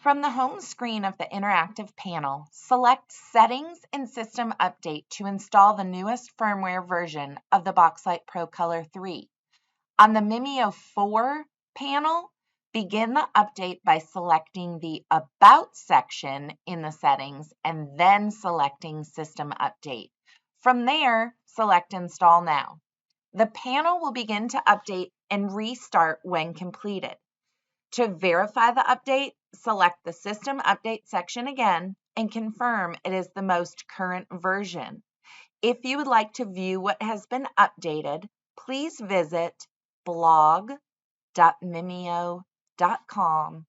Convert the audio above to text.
From the home screen of the interactive panel, select Settings and System Update to install the newest firmware version of the Boxlight ProColor 3. On the Mimeo 4 panel, begin the update by selecting the About section in the settings and then selecting System Update. From there, select Install Now. The panel will begin to update and restart when completed. To verify the update, select the System Update section again and confirm it is the most current version. If you would like to view what has been updated, please visit blog.mimeo.com